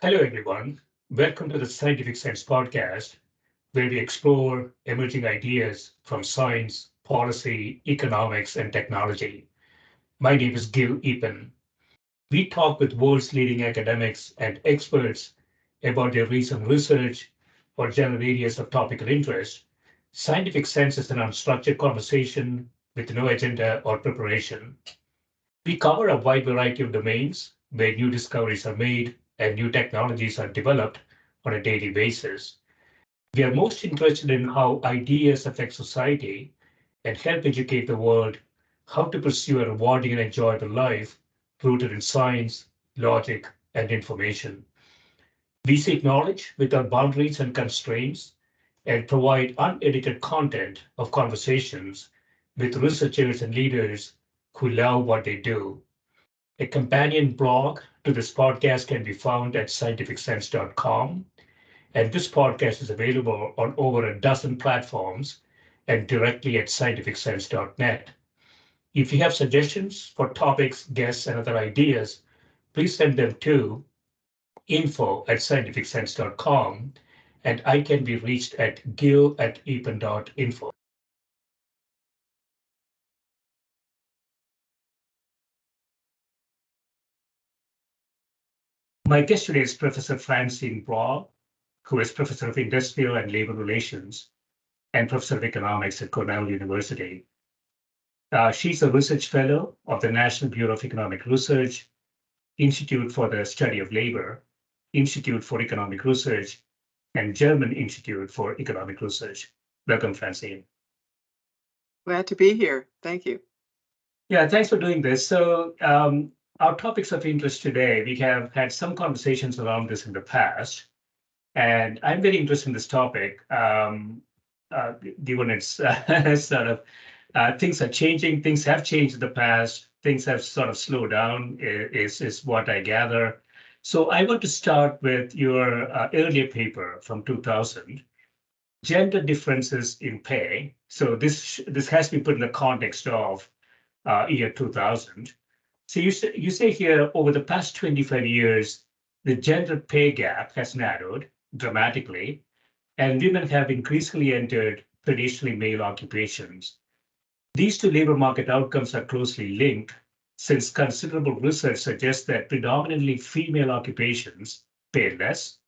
Hello, everyone. Welcome to the Scientific Sense podcast, where we explore emerging ideas from science, policy, economics, and technology. My name is Gill Eapen. We talk with world's leading academics and experts about their recent research or general areas of topical interest. Scientific Sense is an unstructured conversation with no agenda or preparation. We cover a wide variety of domains where new discoveries are made and new technologies are developed on a daily basis. We are most interested in how ideas affect society and help educate the world how to pursue a rewarding and enjoyable life rooted in science, logic, and information. We seek knowledge without boundaries and constraints and provide unedited content of conversations with researchers and leaders who love what they do. A companion blog to this podcast can be found at scientificsense.com, and this podcast is available on over a dozen platforms and directly at scientificsense.net. If you have suggestions for topics, guests, and other ideas, please send them to info@scientificsense.com, and I can be reached at gill@eapen.info. My guest today is Professor Francine Blau, who is Professor of Industrial and Labor Relations and Professor of Economics at Cornell University. She's a research fellow of the National Bureau of Economic Research, Institute for the Study of Labor, Institute for Economic Research, and German Institute for Economic Research. Welcome, Francine. Glad to be here. Thank you. Yeah, thanks for doing this. So our topics of interest today, we have had some conversations around this in the past, and I'm very interested in this topic, given its sort of things are changing. Things have changed in the past. Things have sort of slowed down, is what I gather. So I want to start with your earlier paper from 2000, Gender Differences in Pay. So this has been put in the context of year 2000. So you say here, over the past 25 years, the gender pay gap has narrowed dramatically, and women have increasingly entered traditionally male occupations. These two labor market outcomes are closely linked, since considerable research suggests that predominantly female occupations pay less,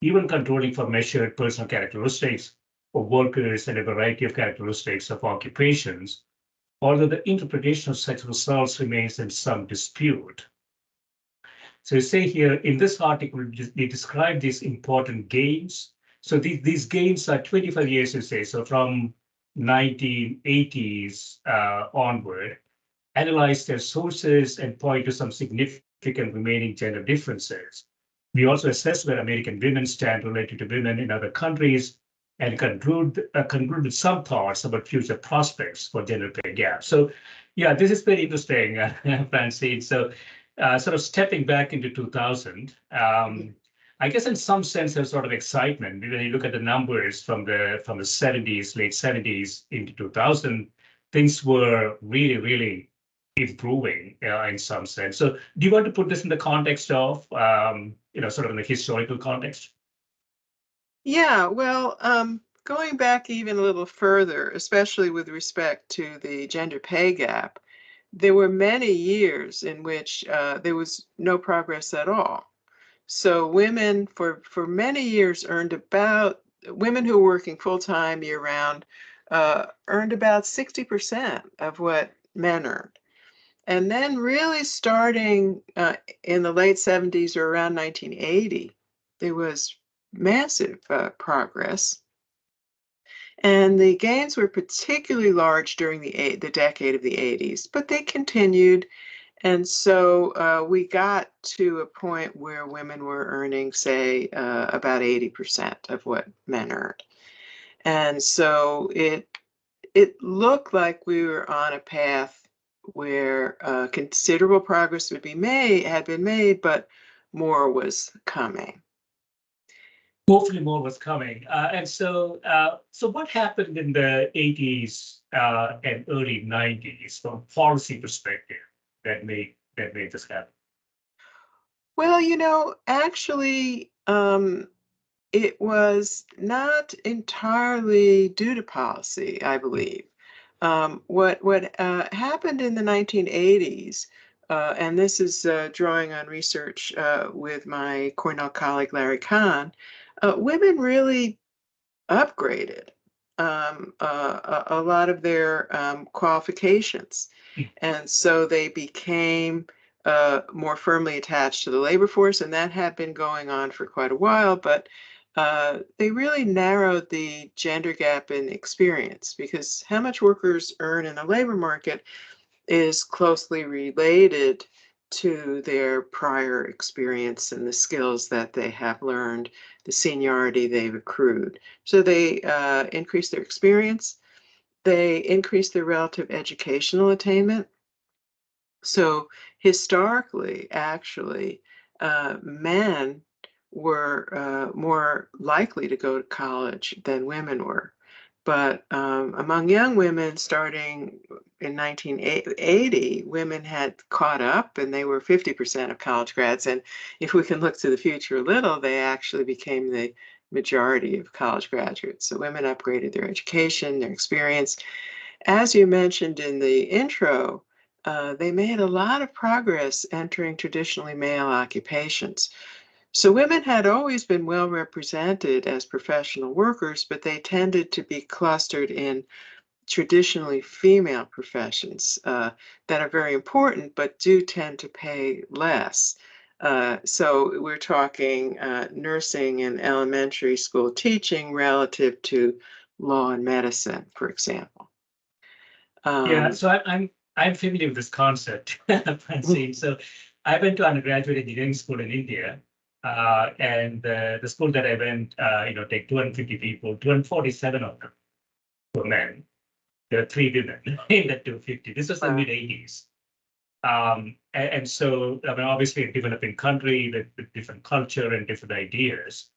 even controlling for measured personal characteristics of workers and a variety of characteristics of occupations, although the interpretation of such results remains in some dispute. So you say here in this article, they describe these important gains. So these gains are 25 years, you say, so from 1980s onward, analyze their sources and point to some significant remaining gender differences. We also assess where American women stand related to women in other countries and conclude with some thoughts about future prospects for gender pay gap. So, yeah, this is very interesting, Francine. So, sort of stepping back into 2000, I guess in some sense there's sort of excitement when you look at the numbers from the 70s, late 70s into 2000. Things were really improving in some sense. So, do you want to put this in the context of, sort of in the historical context? Yeah, well, going back even a little further, especially with respect to the gender pay gap, there were many years in which there was no progress at all. So women for many years women who were working full-time year-round earned about 60% of what men earned. And then really starting in the late 70s or around 1980, there was massive progress. And the gains were particularly large during the decade of the 80s, but they continued. And so we got to a point where women were earning, say, about 80% of what men earned. And so it looked like we were on a path where considerable progress had been made, but more was coming. Hopefully more was coming. And so what happened in the 80s and early 90s from a policy perspective that made this happen? Well, actually, it was not entirely due to policy, I believe. What happened in the 1980s, and this is drawing on research with my Cornell colleague Larry Kahn, women really upgraded a lot of their qualifications. And so they became more firmly attached to the labor force, and that had been going on for quite a while, but they really narrowed the gender gap in experience because how much workers earn in the labor market is closely related to their prior experience and the skills that they have learned, the seniority they've accrued. So they increase their experience, they increase their relative educational attainment. So historically, actually, men were more likely to go to college than women were. But among young women starting in 1980, women had caught up and they were 50% of college grads. And if we can look to the future a little, they actually became the majority of college graduates. So women upgraded their education, their experience. As you mentioned in the intro, they made a lot of progress entering traditionally male occupations. So women had always been well represented as professional workers, but they tended to be clustered in traditionally female professions that are very important, but do tend to pay less. So we're talking nursing and elementary school teaching relative to law and medicine, for example. Yeah, Um, so I'm familiar with this concept, Francine. So I went to undergraduate engineering school in India, and the school that I went, take 250 people, 247 of them were men. There are three women in that 250. This was the wow. mid 80s. And so, I mean, obviously, a developing country with different culture and different ideas.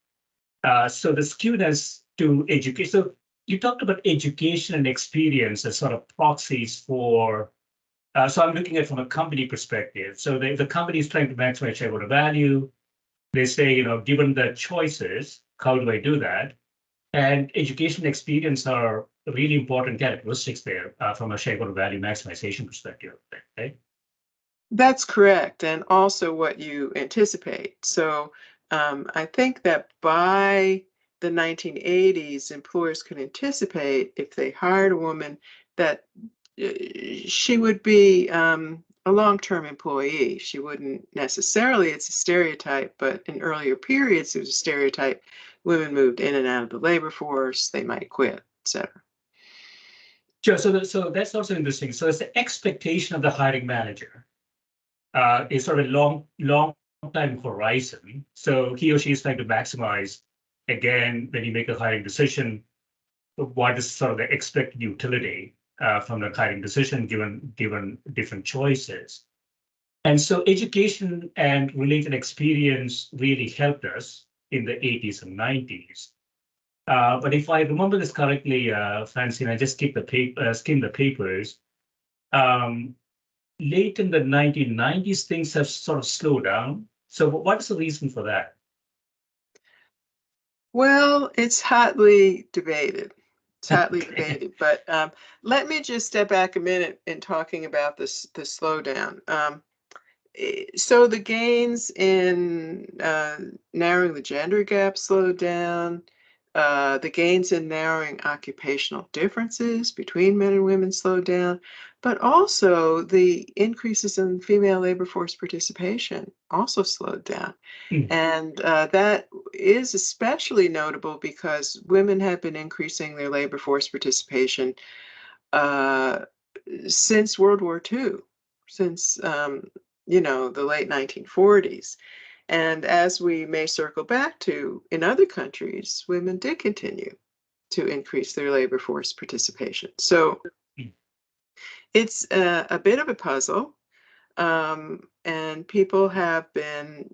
So the skewness to education. So you talked about education and experience as sort of proxies for. So I'm looking at it from a company perspective. So the company is trying to maximize shareholder value. They say, given the choices, how do I do that? And education experience are really important characteristics there from a shareholder value maximization perspective, right? That's correct, and also what you anticipate. So I think that by the 1980s, employers could anticipate if they hired a woman that uh, she would be a long-term employee. She wouldn't necessarily, it's a stereotype, but in earlier periods, it was a stereotype. Women moved in and out of the labor force, they might quit, etc. Sure. So that's also interesting. So it's the expectation of the hiring manager is sort of a long time horizon. So he or she is trying to maximize, again, when you make a hiring decision, what is sort of the expected utility from the hiring decision given different choices. And so education and related experience really helped us in the 80s and 90s. But if I remember this correctly, Francine, I just skimmed the papers. Um, Late in the 1990s, things have sort of slowed down. So what is the reason for that? Well, it's hotly debated. It's hotly Okay. debated, but let me just step back a minute in talking about the slowdown. So the gains in narrowing the gender gap slowed down. The gains in narrowing occupational differences between men and women slowed down, but also the increases in female labor force participation also slowed down. Hmm. And that is especially notable because women have been increasing their labor force participation uh, since World War II, since the late 1940s. And as we may circle back to, in other countries, women did continue to increase their labor force participation. So it's a bit of a puzzle, and people have been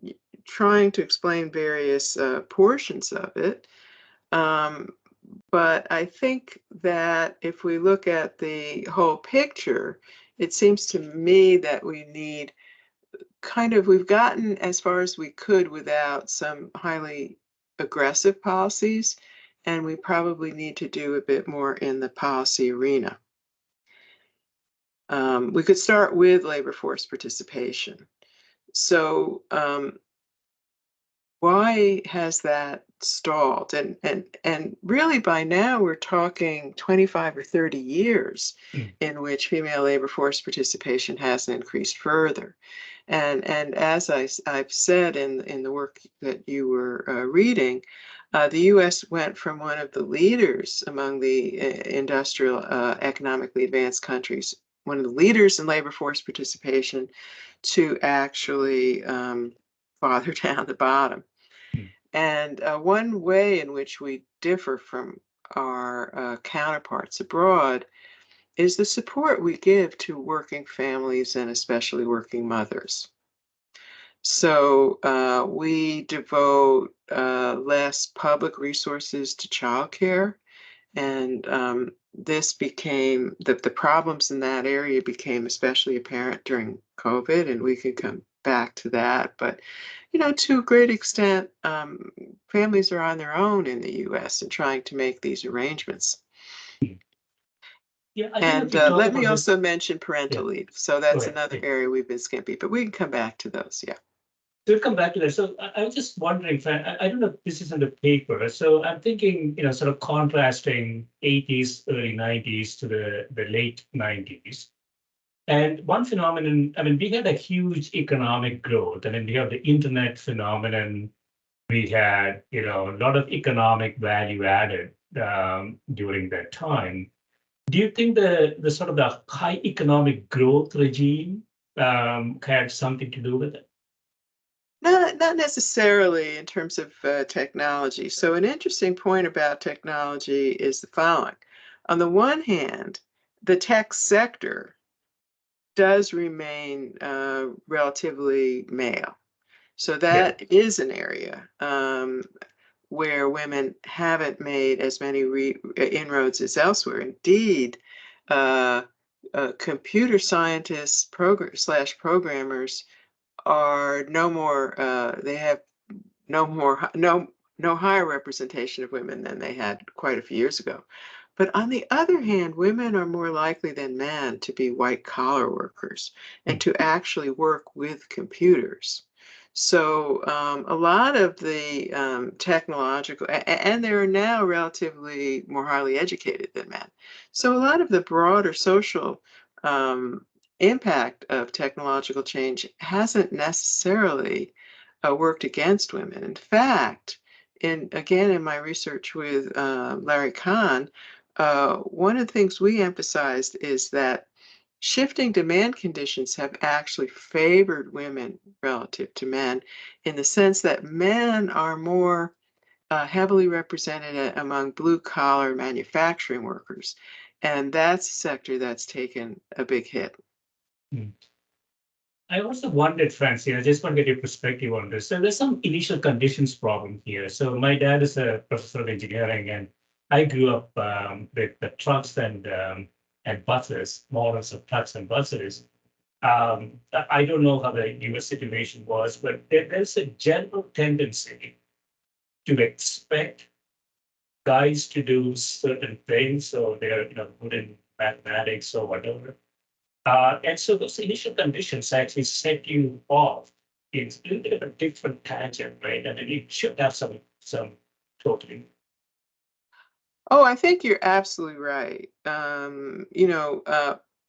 trying to explain various portions of it. Um, but I think that if we look at the whole picture, it seems to me that we need we've gotten as far as we could without some highly aggressive policies, and we probably need to do a bit more in the policy arena. We could start with labor force participation. So why has that stalled? And really by now we're talking 25 or 30 years Mm. in which female labor force participation hasn't increased further. And as I've said in the work that you were reading, the U.S. went from one of the leaders among the industrial, economically advanced countries, one of the leaders in labor force participation, to actually farther down the bottom. Mm. And one way in which we differ from our counterparts abroad is the support we give to working families and especially working mothers. So we devote less public resources to childcare, and this became the problems in that area became especially apparent during COVID, and we can come back to that. But to a great extent, families are on their own in the U.S. and trying to make these arrangements. Yeah, I don't know if And you talk let me about this. also mention Yeah, parental leave. So go that's ahead. another Yeah. area we've been skimpy, but we can come back to those. Yeah. So we'll come back to that. So I was just wondering, I don't know if this is in the paper. So I'm thinking, sort of contrasting 80s, early 90s to the late 90s. And one phenomenon, I mean, we had a huge economic growth. I mean, we have the internet phenomenon. We had, a lot of economic value added during that time. Do you think the sort of the high economic growth regime had something to do with it? Not necessarily in terms of technology. So an interesting point about technology is the following. On the one hand, the tech sector does remain relatively male. So Yeah. that is an area where women haven't made as many inroads as elsewhere. Indeed, uh, computer scientists, programmers are no more. They have no more. No higher representation of women than they had quite a few years ago. But on the other hand, women are more likely than men to be white collar workers and Mm. to actually work with computers. So a lot of the technological, and they're now relatively more highly educated than men. So a lot of the broader social um, impact of technological change hasn't necessarily worked against women. In fact, in my research with Larry Kahn, one of the things we emphasized is that shifting demand conditions have actually favored women relative to men in the sense that men are more heavily represented among blue collar manufacturing workers. And that's a sector that's taken a big hit. Mm. I also wondered, Francine, I just want to get your perspective on this. So there's some initial conditions problem here. So my dad is a professor of engineering, and I grew up with the trucks and buses, models of trucks and buses. I don't know how the US situation was, but there's a general tendency to expect guys to do certain things, so they're good in mathematics or whatever. And so those initial conditions actually set you off in a little bit of a different tangent, right? And it should have some totally. Oh, I think you're absolutely right.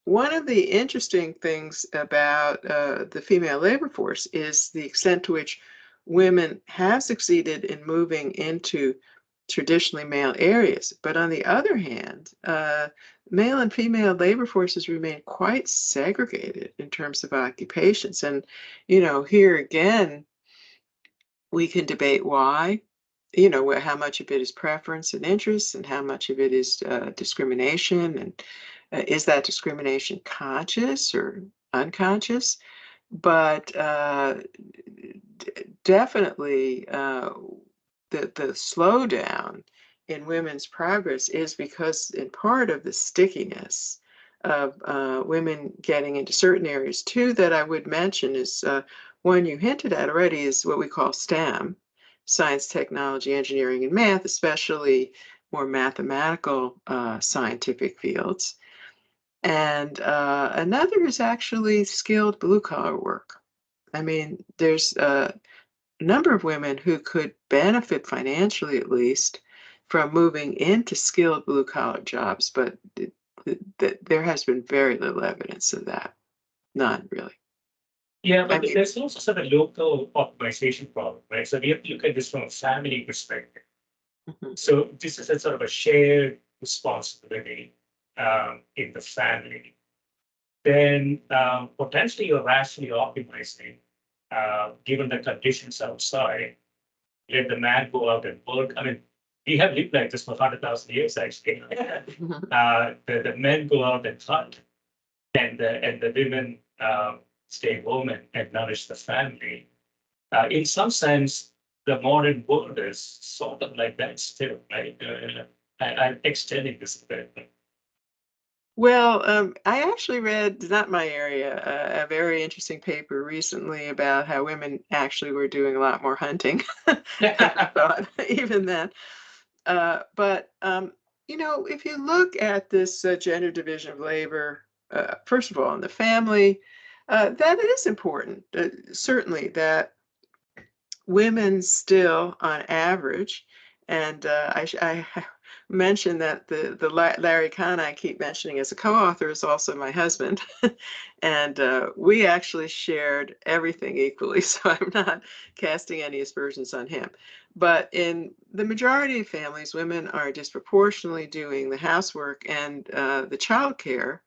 One of the interesting things about the female labor force is the extent to which women have succeeded in moving into traditionally male areas. But on the other hand, male and female labor forces remain quite segregated in terms of occupations. And, here again, we can debate why, how much of it is preference and interest and how much of it is discrimination. And is that discrimination conscious or unconscious? But definitely the slowdown in women's progress is because in part of the stickiness of women getting into certain areas. Two that I would mention is one you hinted at already is what we call STEM, science, technology, engineering, and math, especially more mathematical scientific fields. And another is actually skilled blue collar work. I mean, there's a number of women who could benefit financially, at least, from moving into skilled blue collar jobs, but there has been very little evidence of that. None, really. Yeah, I but mean, there's also sort of local optimization problem, right? So we have to look at this from a family perspective. mhm. So this is a sort of a shared responsibility in the family. Then potentially you're rationally optimizing, given the conditions outside. Let the man go out and work. I mean, we have lived like this for 100,000 years, actually. Mhm. The men go out and hunt, and the women stay home and nourish the family. In some sense, the modern world is sort of like that still, right? I'm extending this a bit. Well, I actually read, not my area, a very interesting paper recently about how women actually were doing a lot more hunting than I thought, even then. But if you look at this gender division of labor, first of all, in the family, that is important. Certainly, that women still, on average, and I mentioned that the Larry Kahn I keep mentioning as a co-author is also my husband, and we actually shared everything equally. So I'm not casting any aspersions on him. But in the majority of families, women are disproportionately doing the housework and the childcare.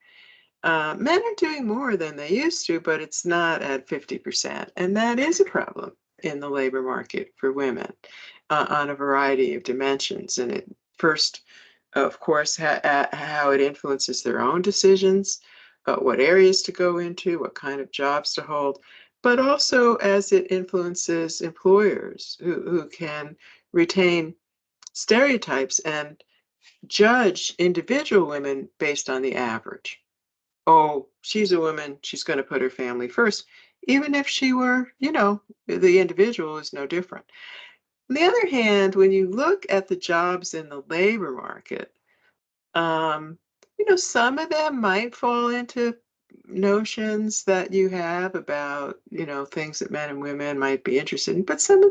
Men are doing more than they used to, but it's not at 50%. And that is a problem in the labor market for women on a variety of dimensions. And it first, of course, how it influences their own decisions, what areas to go into, what kind of jobs to hold, but also as it influences employers who can retain stereotypes and judge individual women based on the average. Oh, she's a woman, she's going to put her family first, even if she were, the individual is no different. On the other hand, when you look at the jobs in the labor market, um, some of them might fall into notions that you have about, things that men and women might be interested in, but some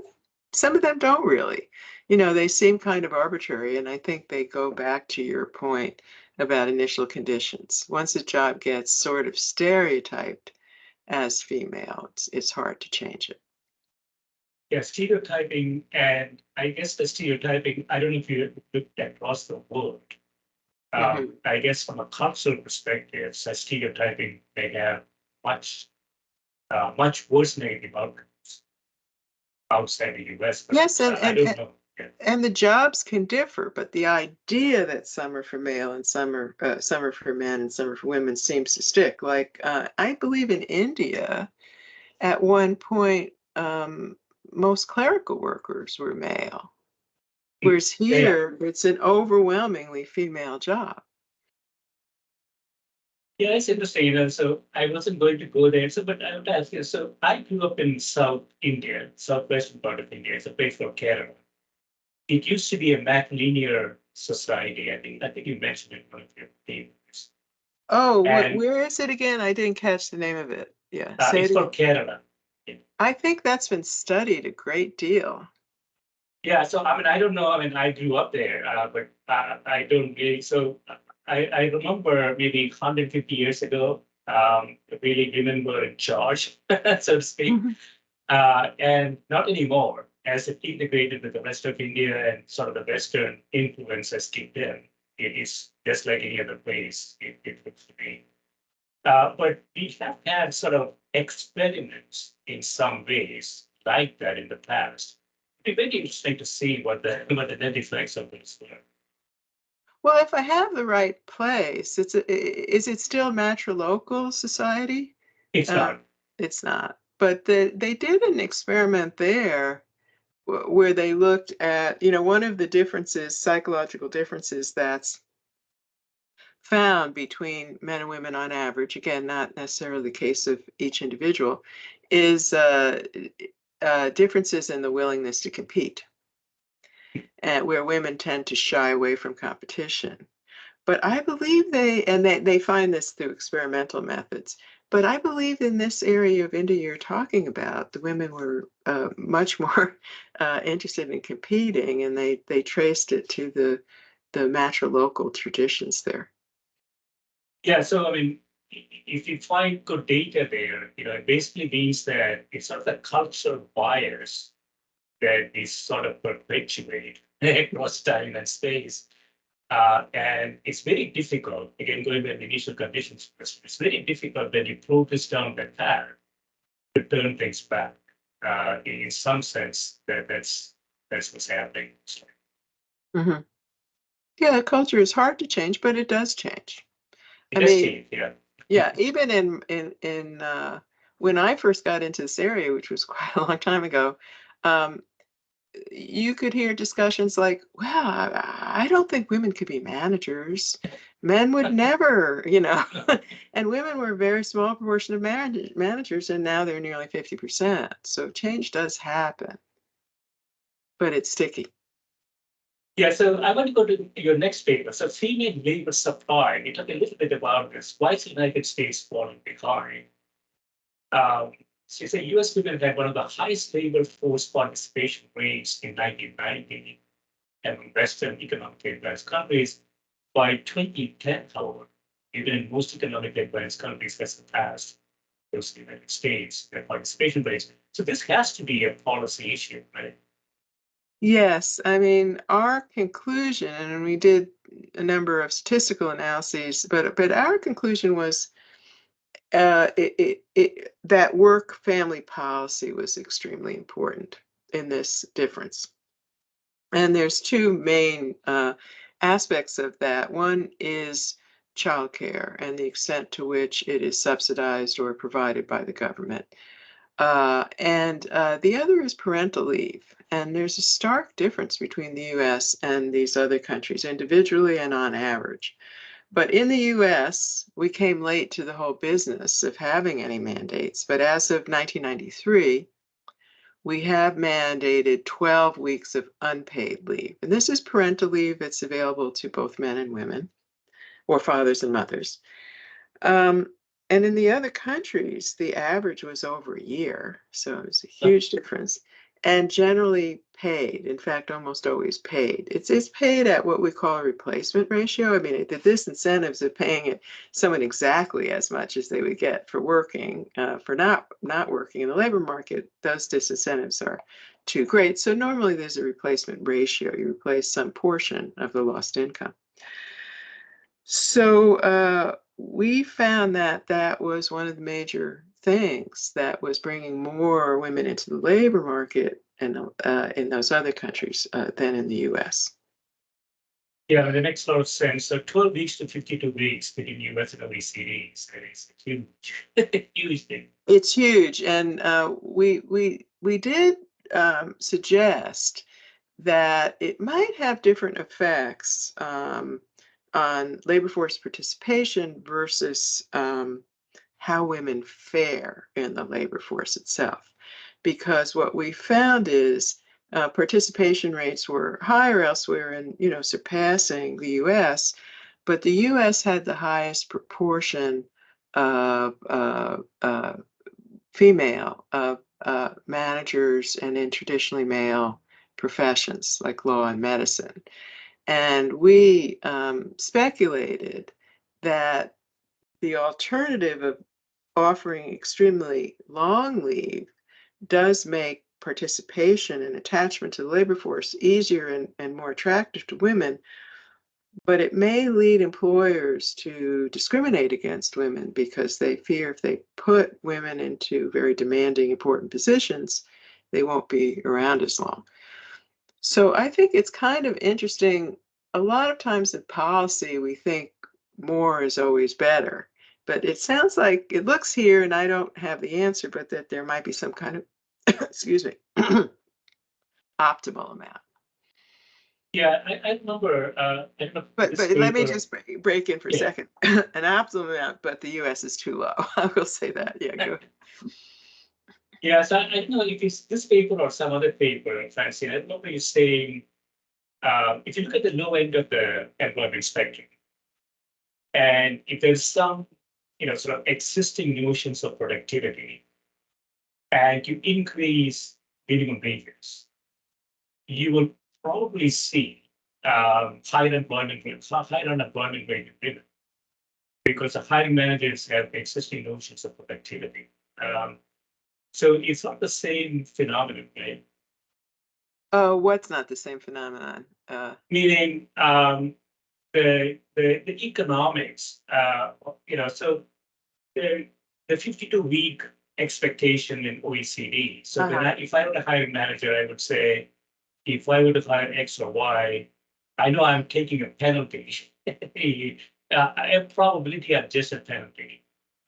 of them don't really. They seem kind of arbitrary, and I think they go back to your point about initial conditions. Once a job gets sort of stereotyped as female, it's hard to change it. Yeah, stereotyping, and I guess the stereotyping, I don't know if you looked across the world. Hmm. I guess from a cultural perspective, such stereotyping may have much, much worse negative outcomes outside the US, but Yes, and, I and don't know. Yeah. and the jobs can differ, but the idea that some are for male and some are for men and some are for women seems to stick. Like I believe in India, at one point, most clerical workers were male, whereas Yeah, here it's an overwhelmingly female job. yeah, it's interesting. So I wasn't going to go there. So, but I would ask you. So I grew up in South India, southwestern part of India. It's a place called Kerala. It used to be a matrilinear society. I think you mentioned it in one of your papers. Oh, And where is it again? I didn't catch the name of it. Yeah, say it it's again. called Kerala. Yeah. I think that's been studied a great deal. Yeah, so I mean, I don't know. I mean, I grew up there, but I don't really. So I remember maybe 150 years ago, really women were in charge, so to speak, Mhm. and not anymore. As it integrated with the rest of India and sort of the Western influence has kicked in, it is just like any other place. It looks to be. But we have had sort of experiments in some ways like that in the past. It'd be very interesting to see what the net effects of this were. Well, if I have the right place, is it still matrilocal society? It's Uh, not. it's not. But they did an experiment there where they looked at, one of the differences, psychological differences that's found between men and women on average, again, not necessarily the case of each individual, is differences in the willingness to compete, and where women tend to shy away from competition. But I believe they find this through experimental methods. But I believe in this area of India you're talking about, the women were much more interested in competing, and they traced it to the matrilocal traditions there. Yeah, so I mean, if you find good data there, it basically means that it's sort of a cultural bias that is sort of perpetuated across time and space. And it's very difficult, again, going back to the initial conditions, it's very difficult when you progress down the path to turn things back. In some sense, that's what's happening. Hmm. Yeah, the culture is hard to change, but it does change. It I does mean, change, yeah. yeah, even in when I first got into this area, which was quite a long time ago, um, you could hear discussions like, "Well, I don't think women could be managers. Men would never," and women were a very small proportion of managers, and now they're nearly 50%. So change does happen, but it's sticky. Yeah, so I want to go to your next paper. So female labor supply, we talked a little bit about this. Why is the United States falling behind? So you say US women had one of the highest labor force participation rates in 1990 and Western economically advanced countries. By 2010, however, even in most economically advanced countries has surpassed those United States, their participation rates. So this has to be a policy issue, right? Yes, I mean, our conclusion, and we did a number of statistical analyses, but our conclusion was that work family policy was extremely important in this difference. And there's two main aspects of that. One is childcare and the extent to which it is subsidized or provided by the government. And the other is parental leave. And there's a stark difference between the US and these other countries, individually and on average. But in the US, we came late to the whole business of having any mandates. But as of 1993, we have mandated 12 weeks of unpaid leave. And this is parental leave. It's available to both men and women, or fathers and mothers. Um, and in the other countries, the average was over a year. So it was a huge difference. And generally paid, in fact, almost always paid. It's paid at what we call a replacement ratio. I mean, the disincentives of paying it someone exactly as much as they would get for working, for not working in the labor market, those disincentives are too great. So normally there's a replacement ratio. You replace some portion of the lost income. So we found that that was one of the major things that was bringing more women into the labor market in those other countries than in the U.S. Yeah, that makes a lot of sense. So 12 weeks to 52 weeks between US and OECD is a huge, huge thing. It's huge, and we did suggest that it might have different effects on labor force participation versus how women fare in the labor force itself. Because what we found is participation rates were higher elsewhere and, surpassing the US, but the US had the highest proportion of female managers and in traditionally male professions like law and medicine. And we speculated that the alternative of offering extremely long leave does make participation and attachment to the labor force easier and more attractive to women, but it may lead employers to discriminate against women because they fear if they put women into very demanding, important positions, they won't be around as long. So I think it's kind of interesting. A lot of times in policy, we think more is always better. But it sounds like it looks here, and I don't have the answer, but that there might be some kind of, excuse me, optimal amount. Yeah, I remember, I remember But this let me paper. just break in for a Yeah, second. An absolute amount, but the US is too low. I will say that. Yeah, go ahead. yeah. So I don't know if it's this paper or some other paper, Francine. I remember you saying, if you look at the low end of the employment spectrum, and if there's some, sort of existing notions of productivity, and you increase minimum wages, you will probably see higher employment rates, higher unemployment rate in women, because the hiring managers have existing notions of productivity. Um, so it's not the same phenomenon, right? Oh, what's not the same phenomenon? Meaning the economics, so the 52-week expectation in OECD. So Uh-huh. if I were a hiring manager, I would say, if I were to hire X or Y, I know I'm taking a penalty, a probability adjusted penalty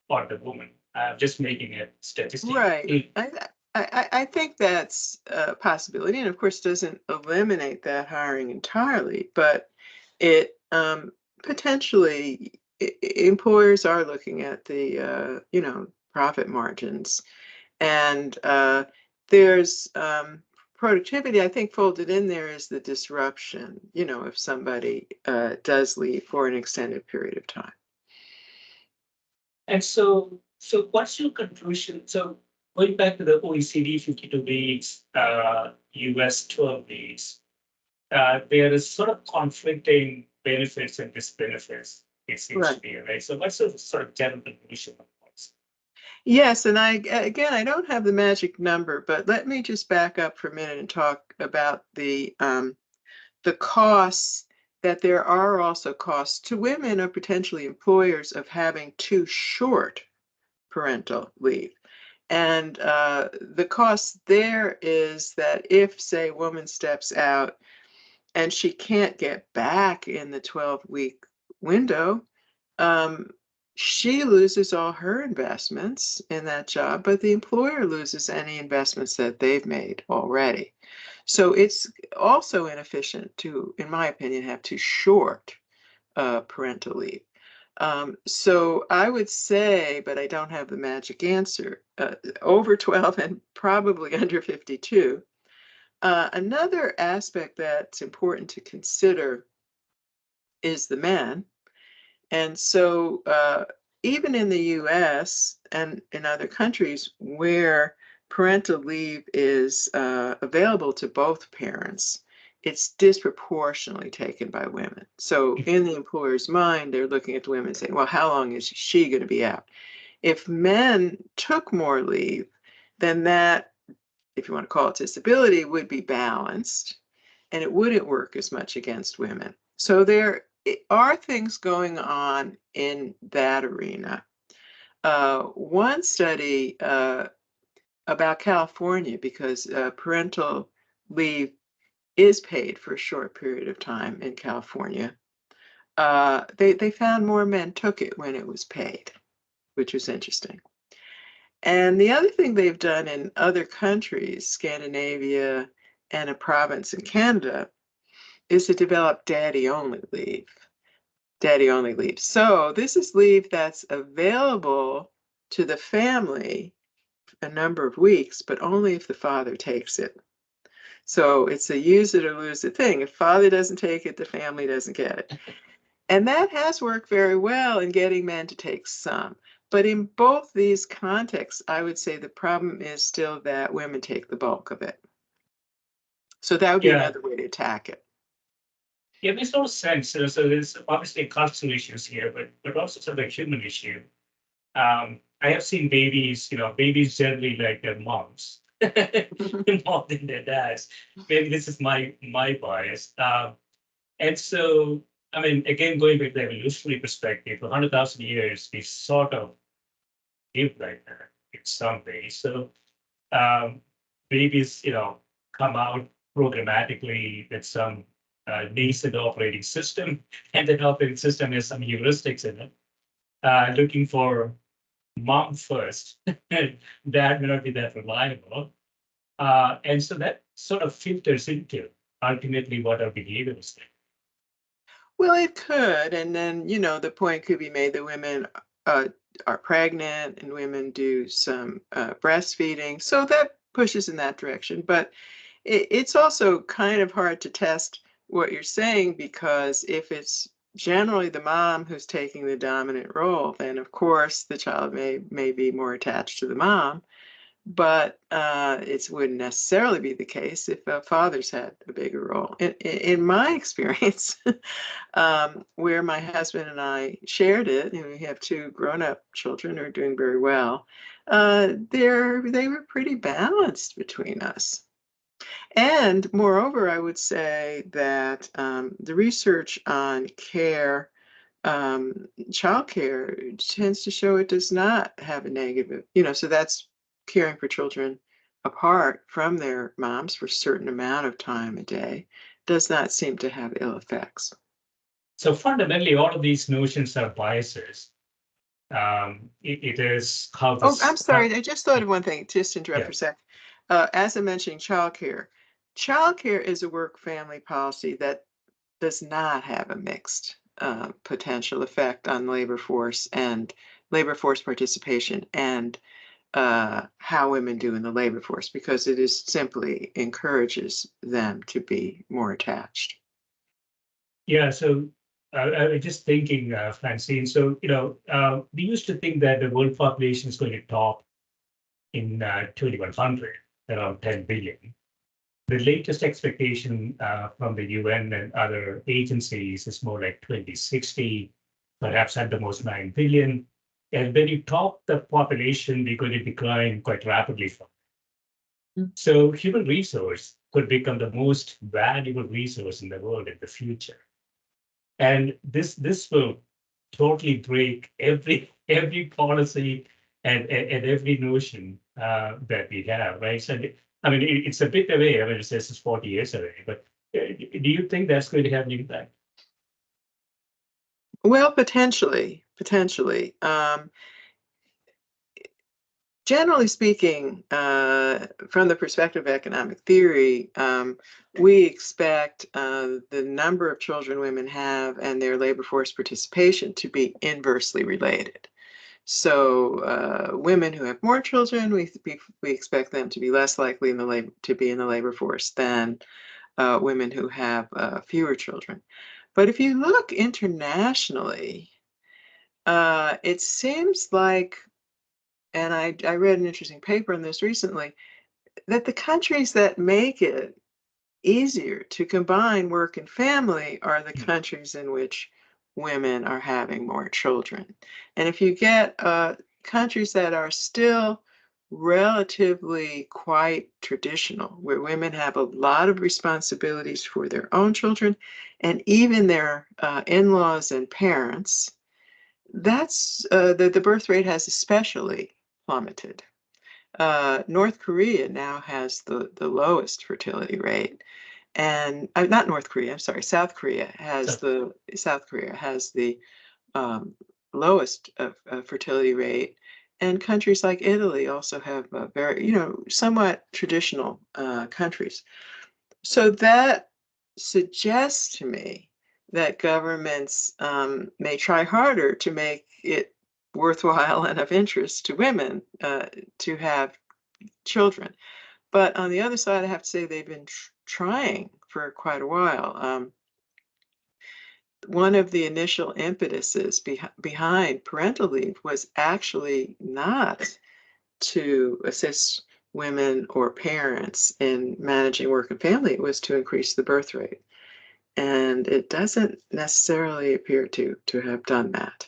for the woman. I'm just making a statistic. Right. I think that's a possibility, and of course doesn't eliminate that hiring entirely, but it potentially employers are looking at the profit margins, and there's productivity. I think folded in there is the disruption. If somebody does leave for an extended period of time. And so what's your conclusion? So going back to the OECD 52 weeks, US 12 weeks, there is sort of conflicting benefits and disbenefits, it seems to Right. be, right? So what's the sort of general conclusion of this? Yes, and again, I don't have the magic number, but let me just back up for a minute and talk about the costs, that there are also costs to women or potentially employers of having too short parental leave. And the cost there is that if, say, a woman steps out and she can't get back in the 12-week window, um, she loses all her investments in that job, but the employer loses any investments that they've made already. So it's also inefficient to, in my opinion, have too short parental leave. So I would say, but I don't have the magic answer, over 12 and probably under 52. Another aspect that's important to consider is the man. And so, even in the US and in other countries where parental leave is available to both parents, it's disproportionately taken by women. So, in the employer's mind, they're looking at the women and saying, well, how long is she going to be out? If men took more leave, then that, if you want to call it disability, would be balanced and it wouldn't work as much against women. So there are things going on in that arena. One study about California, because parental leave is paid for a short period of time in California, they found more men took it when it was paid, which was interesting. And the other thing they've done in other countries, Scandinavia and a province in Canada, is to develop daddy only leave. Daddy only leave. So this is leave that's available to the family a number of weeks, but only if the father takes it. So it's a use it or lose it thing. If father doesn't take it, the family doesn't get it. And that has worked very well in getting men to take some. But in both these contexts, I would say the problem is still that women take the bulk of it. So that would be Yeah, another way to attack it. yeah, makes a lot of sense. So there's obviously cultural issues here, but also sort of a human issue. I have seen babies, babies generally like their moms more than their dads. Maybe this is my bias. And so, I mean, again, going back to the evolutionary perspective, for 100,000 years, we sort of live like that in some ways. So babies, come out programmatically with some nascent operating system, and that operating system has some heuristics in it, looking for mom first. Dad may not be that reliable. And so that sort of filters into ultimately what our behavior is like. Well, it could, and then, the point could be made that women uh, are pregnant and women do some breastfeeding, so that pushes in that direction. But it's also kind of hard to test what you're saying, because if it's generally the mom who's taking the dominant role, then of course the child may be more attached to the mom. But it wouldn't necessarily be the case if fathers had a bigger role. In my experience, where my husband and I shared it, and we have two grown-up children who are doing very well, they were pretty balanced between us. And moreover, I would say that the research on childcare tends to show it does not have a negative, so that's caring for children apart from their moms for a certain amount of time a day does not seem to have ill effects. So fundamentally, all of these notions are biases. It is how Oh, I'm this, sorry. I just thought of one thing, just to interrupt yeah, for a sec. As I mentioned, childcare is a work family policy that does not have a mixed potential effect on labor force participation and how women do in the labor force, because it is simply encourages them to be more attached. yeah. So I was just thinking, Francine. So we used to think that the world population is going to top in 2100, around 10 billion. The latest expectation from the UN and other agencies is more like 2060, perhaps at the most 9 billion. And when you top the population, we're going to decline quite rapidly from. Mm. So human resource could become the most valuable resource in the world in the future. And this will totally break every policy and every notion that we have, right? So I mean, it's a bit away. I mean, it says it's 40 years away, but do you think that's going to have an impact? Well, potentially. Generally speaking, from the perspective of economic theory, we expect the number of children women have and their labor force participation to be inversely related. So, women who have more children, we expect them to be less likely to be in the labor force than women who have fewer children. But if you look internationally, it seems like, and I read an interesting paper on this recently, that the countries that make it easier to combine work and family are the Hmm. countries in which women are having more children. And if you get countries that are still relatively quite traditional, where women have a lot of responsibilities for their own children and even their in-laws and parents, that's the birth rate has especially plummeted. North Korea now has the lowest fertility rate, and not North Korea. I'm sorry, So South Korea has the um, lowest fertility rate, and countries like Italy also have very, somewhat traditional countries. So that suggests to me that governments may try harder to make it worthwhile and of interest to women to have children. But on the other side, I have to say they've been trying for quite a while. One of the initial impetuses behind parental leave was actually not to assist women or parents in managing work and family, it was to increase the birth rate. And it doesn't necessarily appear to have done that.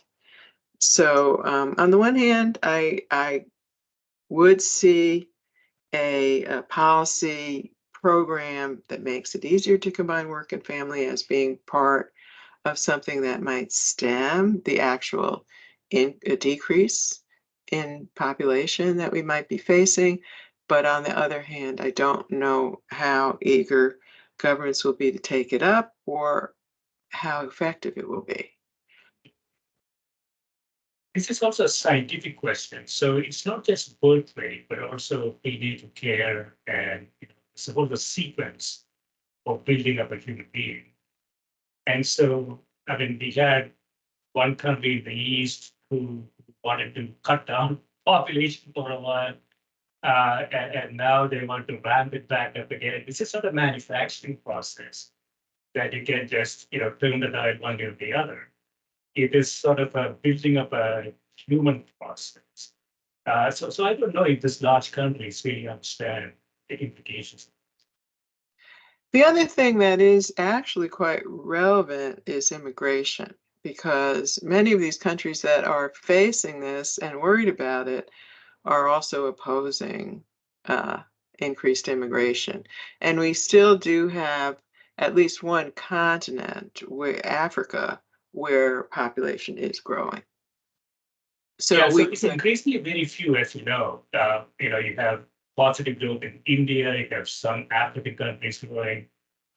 So on the one hand, I would see a policy program that makes it easier to combine work and family as being part of something that might stem the actual a decrease in population that we might be facing. But on the other hand, I don't know how eager governments will be to take it up or how effective it will be. this is also a scientific question. So it's not just birth rate, but also age of care and suppose the sequence or building up a human being. And so, I mean, we had one country in the East who wanted to cut down population for a while, and now they want to ramp it back up again. This is sort of manufacturing process that you can just, turn the dial one way or the other. It is sort of a building up a human process. So I don't know if this large countries really understand the implications. The other thing that is actually quite relevant is immigration, because many of these countries that are facing this and worried about it are also opposing uh, increased immigration. And we still do have at least one continent, where Africa, where population is growing. So Yeah, so we it's could, increasingly very few, as you know. You have positive growth in India, you have some African countries growing,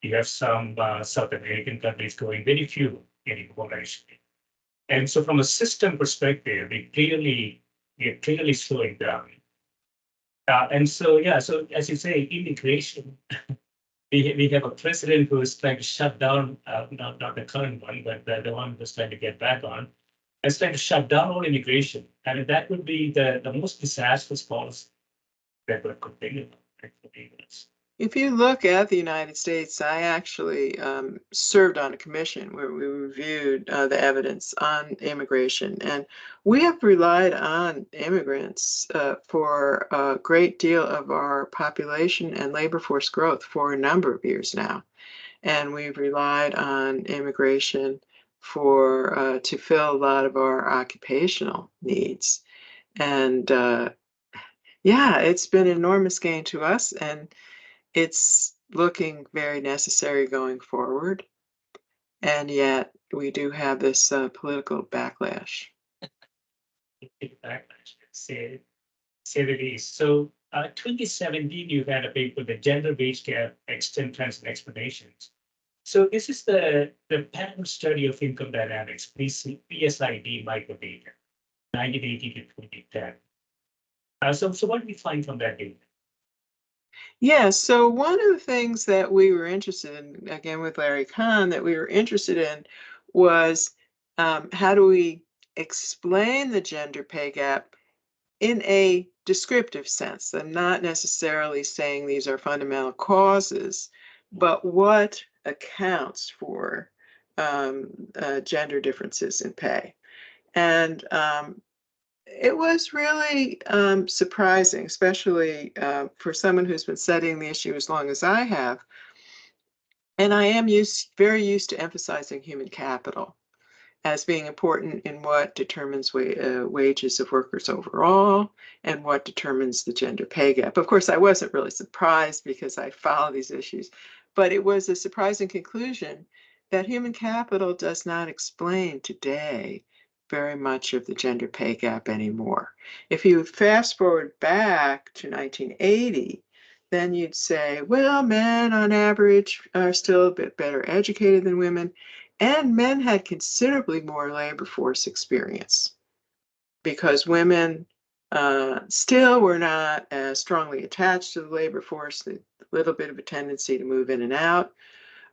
you have some South American countries growing, very few in immigration. And so from a system perspective, we're clearly slowing down. And so, yeah, so as you say, immigration, we have a president who is trying to shut down, not the current one, but the one who's trying to get back on, is trying to shut down all immigration. I mean, that would be the most disastrous policy that would continue. if you look at the United States, I actually served on a commission where we reviewed the evidence on immigration, and we have relied on immigrants for a great deal of our population and labor force growth for a number of years now. And we've relied on immigration for to fill a lot of our occupational needs. And yeah, it's been an enormous gain to us, and it's looking very necessary going forward, and yet we do have this political backlash. Say the least. So, 2017, you had a paper, the gender wage gap, extent, trends, and explanations. So this is the pattern study of income dynamics, PSID microdata, 1980 to 2010. So what do we find from that data? Yeah, so one of the things that we were interested in, again with Larry Kahn, that we were interested in was how do we explain the gender pay gap in a descriptive sense. I'm not necessarily saying these are fundamental causes, but what accounts for gender differences in pay. And it was really surprising, especially for someone who's been studying the issue as long as I have. And I am very used to emphasizing human capital as being important in what determines wages of workers overall and what determines the gender pay gap. Of course, I wasn't really surprised because I follow these issues, but it was a surprising conclusion that human capital does not explain today very much of the gender pay gap anymore. If you fast forward back to 1980, then you'd say, well, men on average are still a bit better educated than women, and men had considerably more labor force experience because women still were not as strongly attached to the labor force, a little bit of a tendency to move in and out.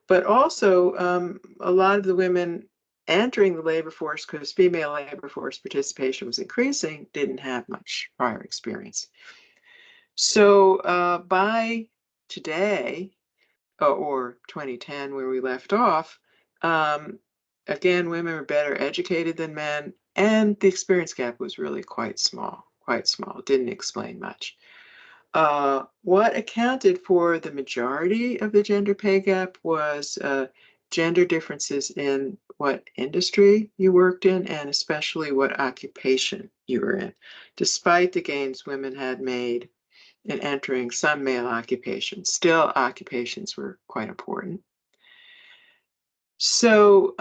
But also, a lot of the women entering the labor force, because female labor force participation was increasing, didn't have much prior experience. So by today, or 2010, where we left off, again, women are better educated than men, and the experience gap was really quite small, quite small. It didn't explain much. What accounted for the majority of the gender pay gap was gender differences in what industry you worked in, and especially what occupation you were in, despite the gains women had made in entering some male occupations. Still, occupations were quite important. So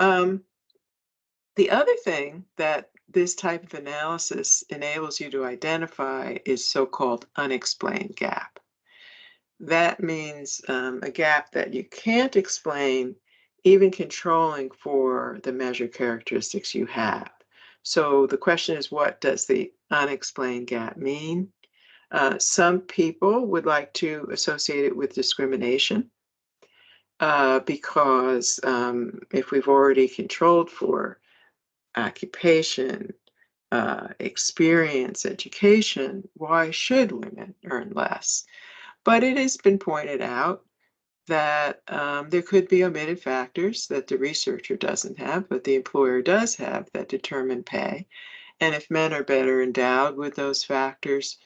the other thing that this type of analysis enables you to identify is so-called unexplained gap. That means a gap that you can't explain, even controlling for the measured characteristics you have. So the question is, what does the unexplained gap mean? Some people would like to associate it with discrimination. because if we've already controlled for occupation, experience, education, why should women earn less? But it has been pointed out that there could be omitted factors that the researcher doesn't have, but the employer does have that determine pay. And if men are better endowed with those factors,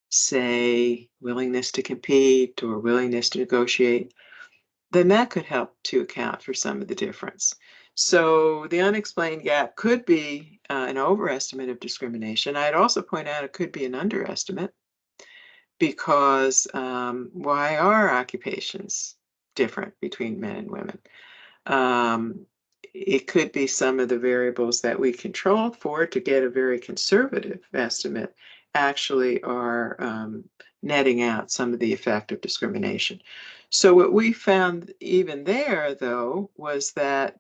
say willingness to compete or willingness to negotiate, then that could help to account for some of the difference. So the unexplained gap could be an overestimate of discrimination. I'd also point out it could be an underestimate because why are occupations different between men and women? Um, it could be some of the variables that we control for to get a very conservative estimate actually are netting out some of the effect of discrimination. So what we found even there, though, was that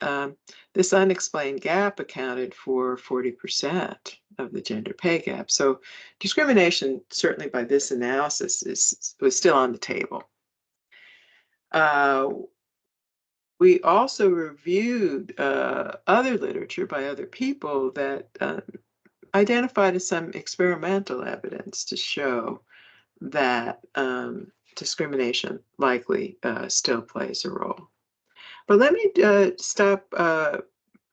this unexplained gap accounted for 40% of the gender pay gap. So discrimination, certainly by this analysis, was still on the table. We also reviewed other literature by other people that identified some experimental evidence to show that discrimination likely still plays a role. But let me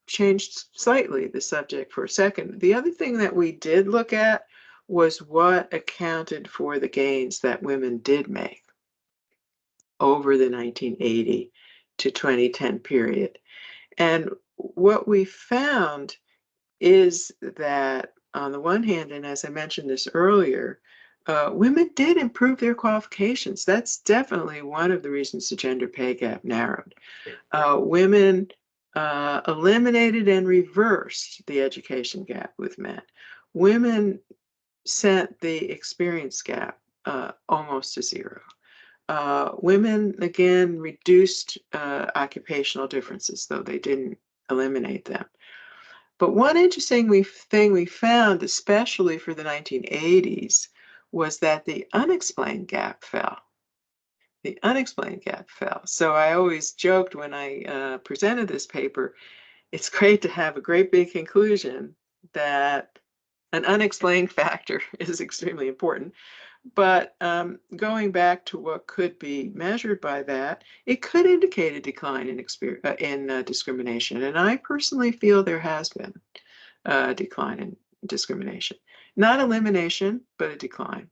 change slightly the subject for a second. The other thing that we did look at was what accounted for the gains that women did make over the 1980 to 2010 period. And what we found is that, on the one hand, and as I mentioned this earlier, women did improve their qualifications. That's definitely one of the reasons the gender pay gap narrowed. Women eliminated and reversed the education gap with men. Women sent the experience gap almost to zero. Women, again, reduced occupational differences, though they didn't eliminate them. But one interesting thing we found, especially for the 1980s, was that the unexplained gap fell. The unexplained gap fell. So I always joked when I presented this paper, it's great to have a great big conclusion that an unexplained factor is extremely important. But going back to what could be measured by that, it could indicate a decline in discrimination. And I personally feel there has been a decline in discrimination. Not elimination, but a decline.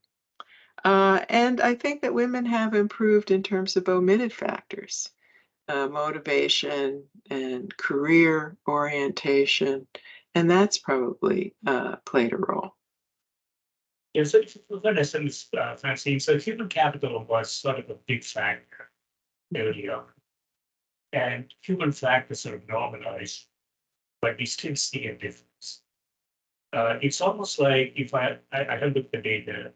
And I think that women have improved in terms of omitted factors, motivation and career orientation, and that's probably played a role. Yeah, so if you look at essence, Francine, so human capital was sort of a big factor earlier, and human factors sort of normalized, but we still see a difference. It's almost like if I have looked at the data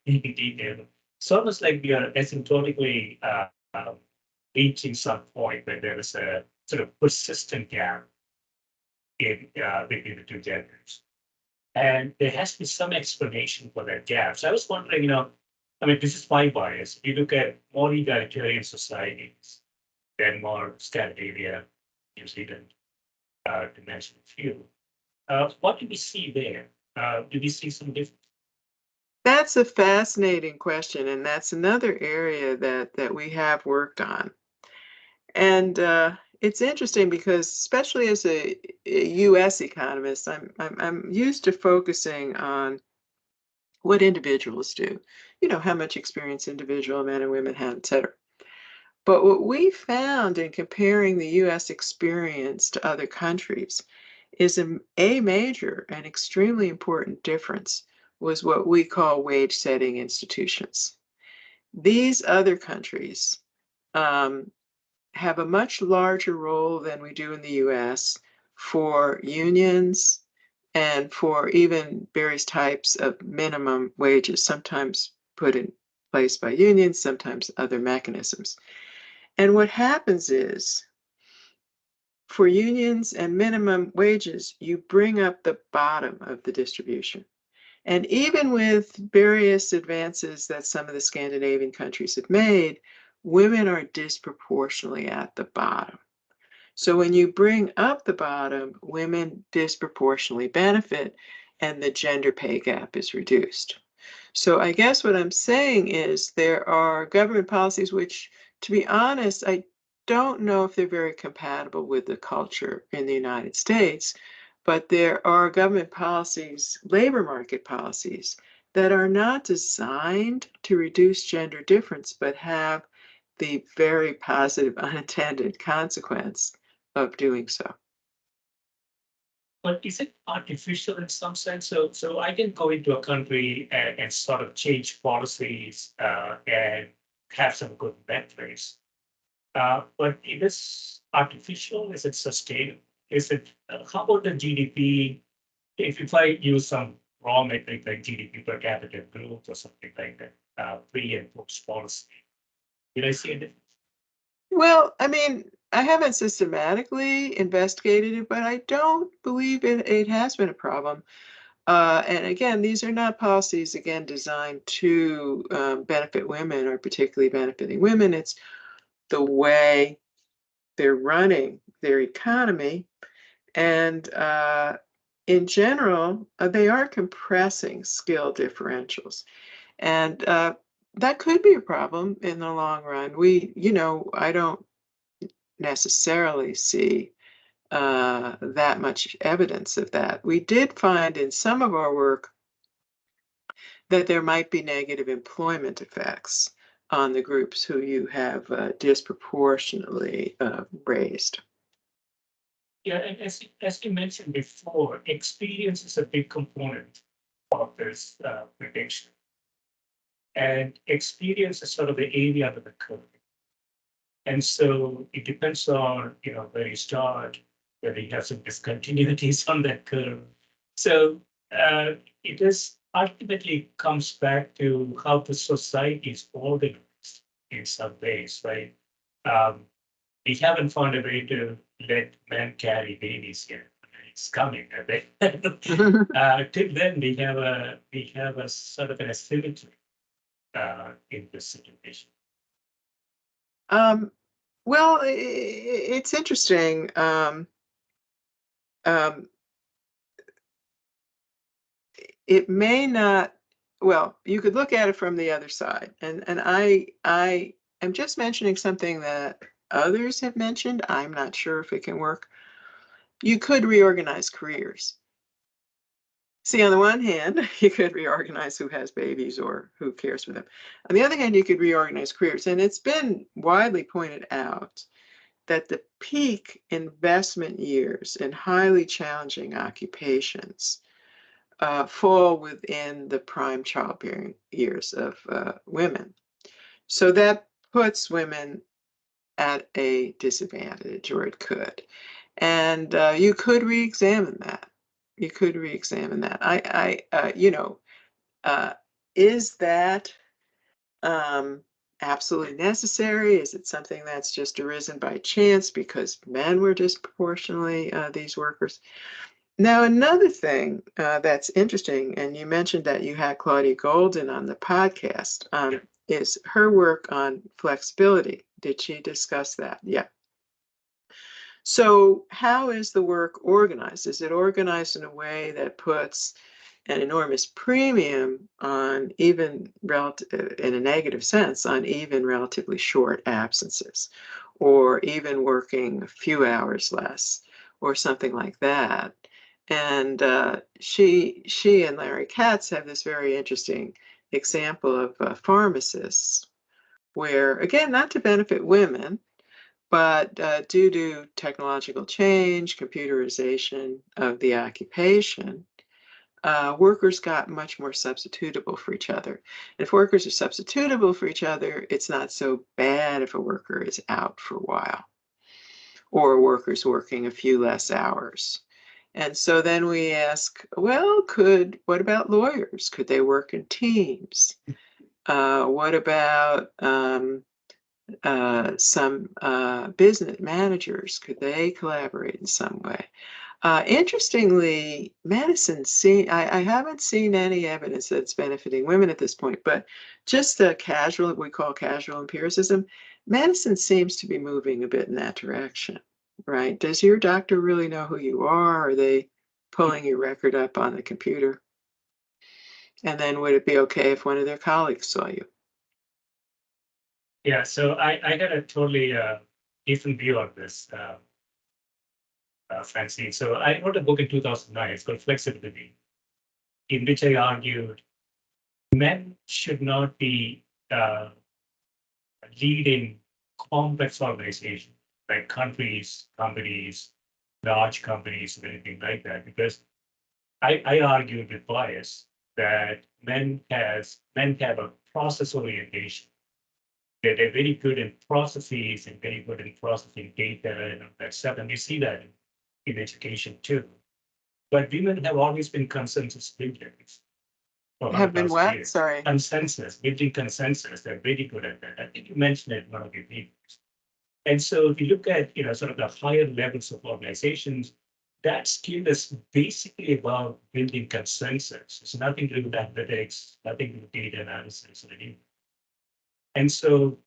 in detail, it's almost like we are asymptotically reaching some point where there is a sort of persistent gap in between the two genders. And there has to be some explanation for that gap. So I was wondering, I mean, this is my bias. If you look at more egalitarian societies, Denmark, Scandinavia, New Zealand, to mention a few, what do we see there? Do we see some difference? That's a fascinating question, and that's another area that we have worked on. And it's interesting because, especially as a U.S. economist, I'm used to focusing on what individuals do. You know, how much experience individual men and women have, et cetera. But what we found in comparing the U.S. experience to other countries is a major and extremely important difference was what we call wage setting institutions. These other countries have a much larger role than we do in the US for unions and for even various types of minimum wages, sometimes put in place by unions, sometimes other mechanisms. And what happens is, for unions and minimum wages, you bring up the bottom of the distribution. And even with various advances that some of the Scandinavian countries have made, women are disproportionately at the bottom. So when you bring up the bottom, women disproportionately benefit and the gender pay gap is reduced. So I guess what I'm saying is there are government policies which, to be honest, I don't know if they're very compatible with the culture in the United States, but there are government policies, labor market policies, that are not designed to reduce gender difference, but have the very positive unintended consequence of doing so. But is it artificial in some sense? So I can go into a country and sort of change policies and have some good metrics. But it is artificial. Is it sustainable? Is it how about the GDP? If I use some raw metric like GDP per capita growth or something like that, pre and post policy, did I see a difference? Well, I mean, I haven't systematically investigated it, but I don't believe it has been a problem. And again, these are not policies, again, designed to benefit women or particularly benefiting women. It's the way they're running their economy. And in general, they are compressing skill differentials. And that could be a problem in the long run. I don't necessarily see that much evidence of that. We did find in some of our work that there might be negative employment effects on the groups who you have disproportionately raised. Yeah, and as you mentioned before, experience is a big component of this prediction. And experience is sort of the area under the curve. And so it depends on, where you start, whether you have some discontinuities on that curve. So it is ultimately comes back to how the society is organized in some ways, right? Um, we haven't found a way to let men carry babies yet. It's coming, I think. Till then, we have a sort of an asymmetry in this situation. um, well, it's interesting. Um, it may not, well, you could look at it from the other side. And I am just mentioning something that others have mentioned. I'm not sure if it can work. You could reorganize careers. See, on the one hand, you could reorganize who has babies or who cares for them. On the other hand, you could reorganize careers. And it's been widely pointed out that the peak investment years in highly challenging occupations fall within the prime childbearing years of women. So that puts women at a disadvantage, or it could. And you could re-examine that. You could re-examine that. Uh, is that absolutely necessary? Is it something that's just arisen by chance because men were disproportionately these workers? Now, another thing that's interesting, and you mentioned that you had Claudia Golden on the podcast, is her work on flexibility. Did she discuss that? Yeah. So how is the work organized? Is it organized in a way that puts an enormous premium on even in a negative sense, on even relatively short absences, or even working a few hours less, or something like that? And she and Larry Katz have this very interesting example of pharmacists, where again, not to benefit women, but due to technological change, computerization of the occupation, workers got much more substitutable for each other. And if workers are substitutable for each other, it's not so bad if a worker is out for a while, or a worker's working a few less hours. And so then we ask, well, what about lawyers? Could they work in teams? What about some business managers? Could they collaborate in some way? Interestingly, I haven't seen any evidence that it's benefiting women at this point, but just the casual, we call casual empiricism, medicine seems to be moving a bit in that direction, right? Does your doctor really know who you are? Are they pulling your record up on the computer? And then would it be okay if one of their colleagues saw you? Yeah, so I had a totally different view of this, Francine. So I wrote a book in 2009. It's called Flexibility, in which I argued men should not be leading complex organizations like countries, companies, large companies, or anything like that, because I argued with bias that men have a process orientation. They're very good in processes and very good in processing data and all that stuff. And we see that in education too. But women have always been consensus builders for Have been 100,000 what? years. Sorry. Consensus, building consensus, they're very good at that. I think you mentioned it in one of your papers. And so if you look at, sort of the higher levels of organizations, that skill is basically about building consensus. It's nothing to do with analytics, nothing to do with data analysis or anything. And so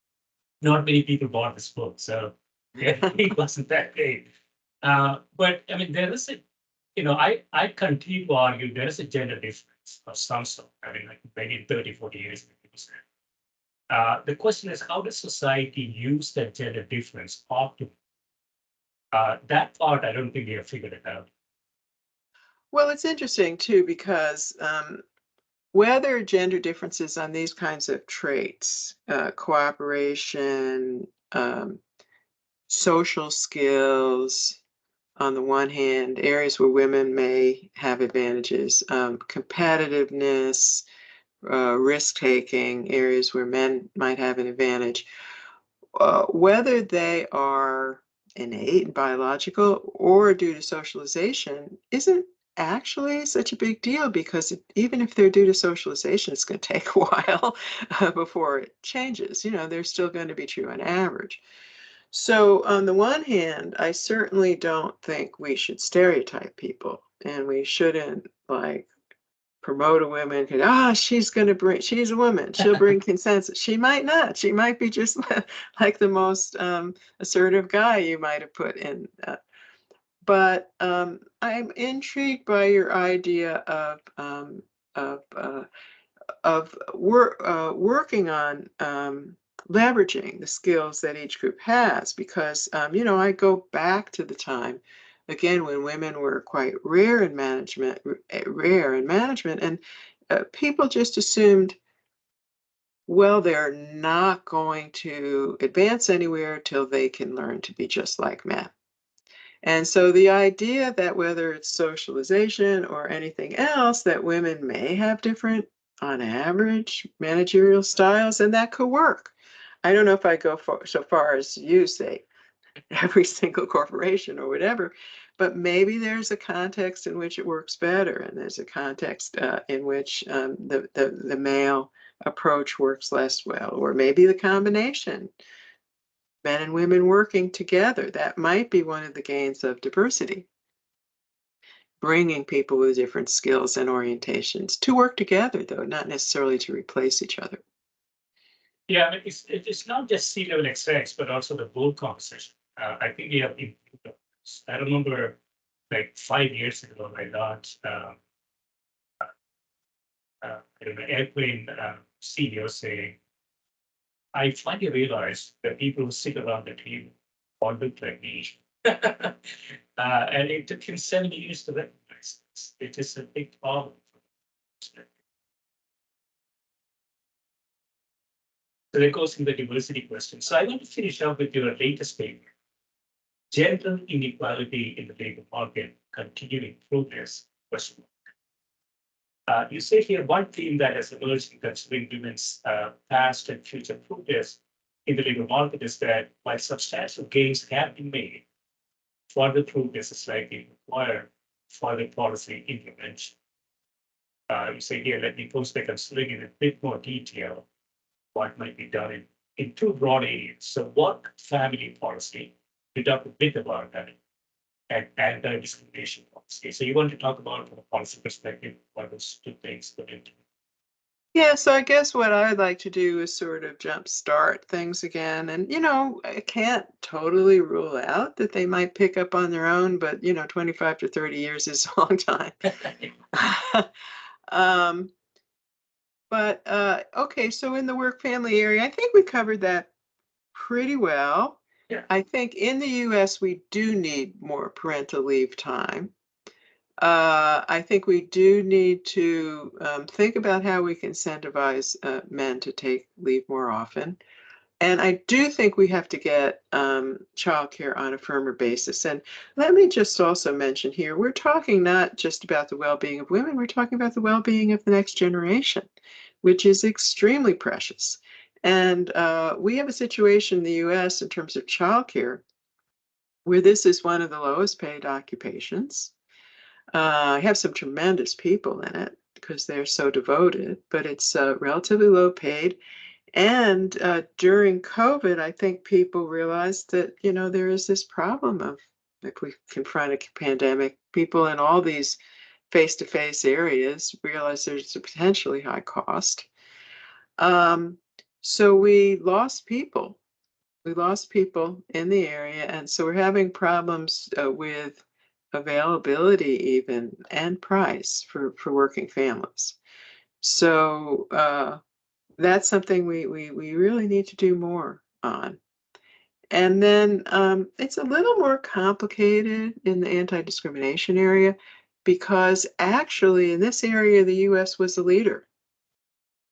not many people bought this book. So yeah, it wasn't that great. But I mean, there is a, I continue to argue there is a gender difference of some sort. I mean, like maybe 30, 40 years. The question is, how does society use that gender difference optimally? That part, I don't think we have figured it out. Well, it's interesting too because whether gender differences on these kinds of traits, cooperation, social skills, on the one hand, areas where women may have advantages, competitiveness, risk taking, areas where men might have an advantage, whether they are innate and biological or due to socialization isn't actually such a big deal because even if they're due to socialization, it's going to take a while before it changes. They're still going to be true on average. So, on the one hand, I certainly don't think we should stereotype people and we shouldn't like promote a woman because she's a woman, she'll bring consensus. She might not. She might be just like the most assertive guy you might have put in. But I'm intrigued by your idea of working on leveraging the skills that each group has because I go back to the time again when women were quite rare in management, and people just assumed, well, they're not going to advance anywhere till they can learn to be just like men. And so the idea that whether it's socialization or anything else, that women may have different, on average, managerial styles, and that could work. I don't know if I go so far as you say every single corporation or whatever, but maybe there's a context in which it works better, and there's a context in which the male approach works less well, or maybe the combination men and women working together. That might be one of the gains of diversity, bringing people with different skills and orientations to work together, though, not necessarily to replace each other. Yeah, I mean, it's not just C-level execs, but also the board composition. I think we have improved on this. I remember like 5 years ago, I launched, I don't know, airplane CEO saying, I finally realized that people who sit around the table all look like me. And it took him 7 years to recognize this. It is a big problem. So that goes in the diversity question. So I want to finish up with your latest paper, Gender Inequality in the Labor Market, Continuing Progress, question mark. You say here one theme that has emerged in considering women's past and future progress in the labor market is that while substantial gains have been made, further progress is likely required further policy intervention. You say here, let me post by considering in a bit more detail what might be done in two broad areas. So work family policy, we talked a bit about that, and anti-discrimination policy. So you want to talk about from a policy perspective what those two things go into? Yeah, so I guess what I'd like to do is sort of jumpstart things again. And, I can't totally rule out that they might pick up on their own, but, 25 to 30 years is a long time. um, but okay, so in the work family area, I think we covered that pretty well. Yeah. I think in the US, we do need more parental leave time. I think we do need to think about how we can incentivize men to take leave more often. And I do think we have to get childcare on a firmer basis. And let me just also mention here, we're talking not just about the well-being of women, we're talking about the well-being of the next generation, which is extremely precious. And we have a situation in the US in terms of childcare where this is one of the lowest paid occupations. I have some tremendous people in it because they're so devoted, but it's relatively low paid. And during COVID, I think people realized that, there is this problem of if we confront a pandemic, people in all these face-to-face areas realize there's a potentially high cost. Um, so we lost people. We lost people in the area. And so we're having problems with availability even and price for working families. So that's something we really need to do more on. And then it's a little more complicated in the anti-discrimination area because actually in this area, the US was a leader.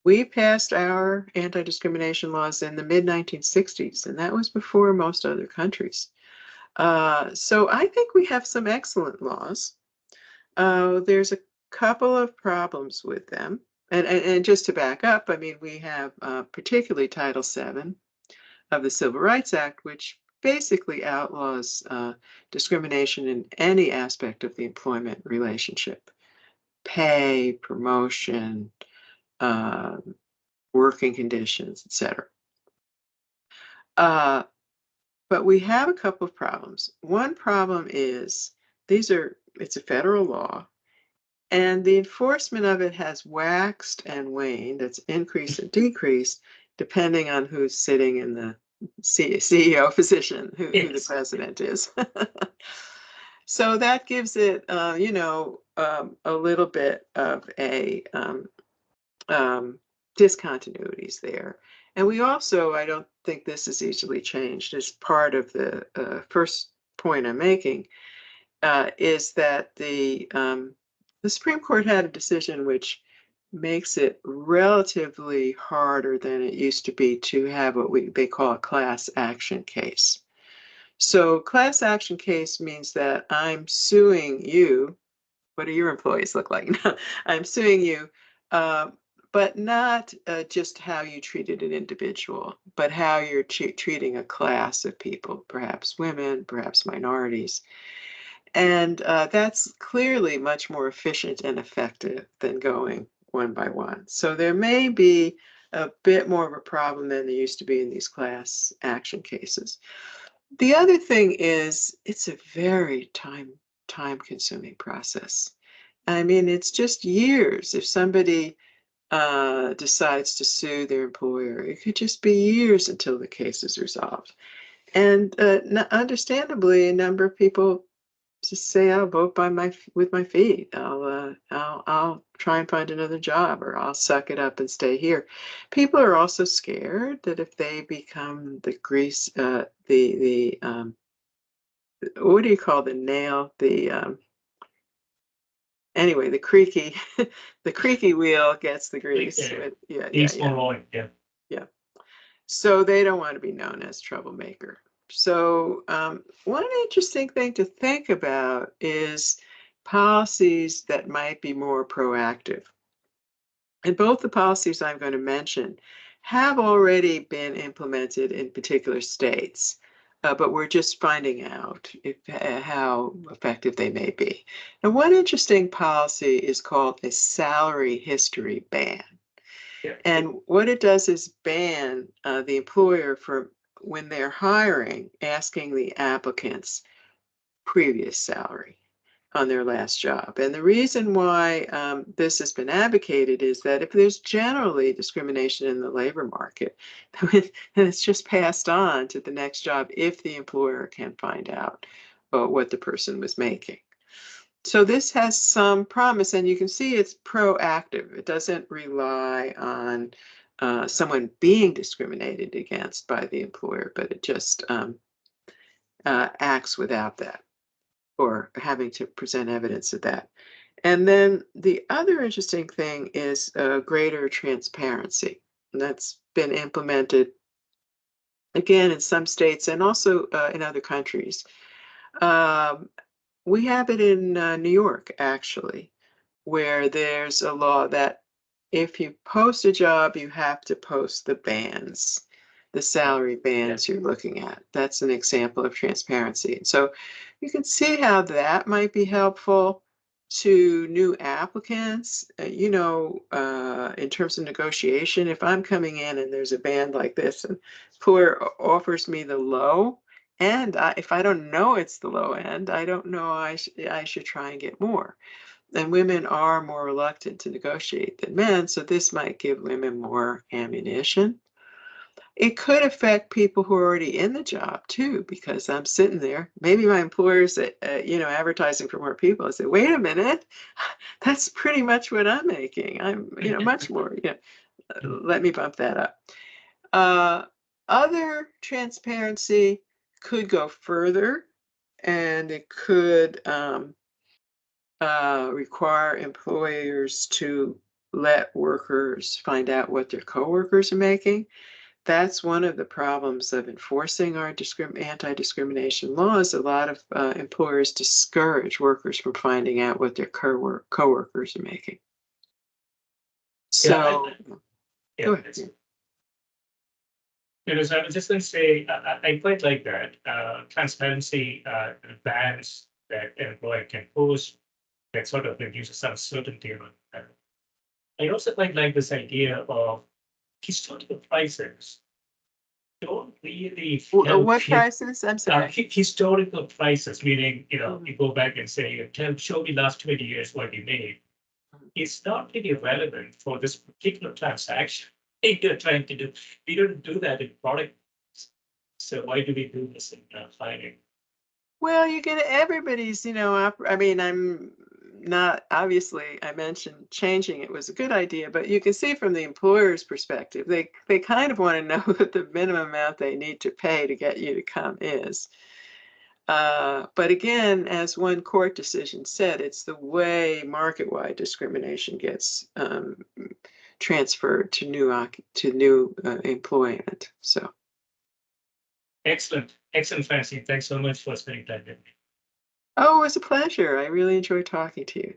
We passed our anti-discrimination laws in the mid-1960s, and that was before most other countries. So I think we have some excellent laws. There's a couple of problems with them. And just to back up, I mean, we have particularly Title VII of the Civil Rights Act, which basically outlaws discrimination in any aspect of the employment relationship, pay, promotion, uh, working conditions, etc. But we have a couple of problems. One problem is it's a federal law, and the enforcement of it has waxed and waned. It's increased and decreased depending on who's sitting in the CEO position, who the president is. So that gives it, a little bit of a discontinuities there. And we also, I don't think this is easily changed, as part of the first point I'm making, is that the Supreme Court had a decision which makes it relatively harder than it used to be to have what they call a class action case. So class action case means that I'm suing you. What do your employees look like? I'm suing you, uh, but not just how you treated an individual, but how you're treating a class of people, perhaps women, perhaps minorities. And that's clearly much more efficient and effective than going one by one. So there may be a bit more of a problem than there used to be in these class action cases. The other thing is it's a very time consuming process. I mean, it's just years. If somebody decides to sue their employer, it could just be years until the case is resolved. And understandably, a number of people just say, "I'll vote with my feet. I'll try and find another job, or I'll suck it up and stay here." People are also scared that if they become the grease, what do you call the nail? Anyway, the creaky, the creaky wheel gets the grease. Yeah. Yeah. So they don't want to be known as troublemaker. So one interesting thing to think about is policies that might be more proactive. And both the policies I'm going to mention have already been implemented in particular states, but we're just finding out how effective they may be. And one interesting policy is called a salary history ban. Yeah. And what it does is ban the employer from, when they're hiring, asking the applicants previous salary on their last job. And the reason why this has been advocated is that if there's generally discrimination in the labor market, then it's just passed on to the next job if the employer can find out what the person was making. So this has some promise, and you can see it's proactive. It doesn't rely on someone being discriminated against by the employer, but it just acts without that, or having to present evidence of that. And then the other interesting thing is greater transparency. And that's been implemented again in some states and also in other countries. Um, we have it in New York, actually, where there's a law that if you post a job, you have to post the bands, the salary bands you're looking at. That's an example of transparency. And so you can see how that might be helpful to new applicants. In terms of negotiation, if I'm coming in and there's a band like this and employer offers me the low, and if I don't know it's the low end, I don't know I should try and get more. And women are more reluctant to negotiate than men, so this might give women more ammunition. It could affect people who are already in the job too, because I'm sitting there. Maybe my employer's, advertising for more people. I say, wait a minute, that's pretty much what I'm making. I'm, much more. Let me bump that up. Other transparency could go further, and it could require employers to let workers find out what their coworkers are making. That's one of the problems of enforcing our anti-discrimination laws. A lot of employers discourage workers from finding out what their coworkers are making. So, go ahead. So I was just going to say, I quite like that transparency bans that an employer can post that sort of reduces some certainty on that. I also quite like this idea of historical prices. Don't really help what prices? I'm sorry. Historical prices, meaning, you go back and say, show me last 20 years what you made. It's not really relevant for this particular transaction. If you're trying to do, we don't do that in product. So why do we do this in filing? Well, you get everybody's, I'm not, obviously, I mentioned changing it was a good idea, but you can see from the employer's perspective, they kind of want to know what the minimum amount they need to pay to get you to come is. But again, as one court decision said, it's the way market-wide discrimination gets transferred to new employment. So. Excellent, Francine. Thanks so much for spending time with me. Oh, it was a pleasure. I really enjoyed talking to you.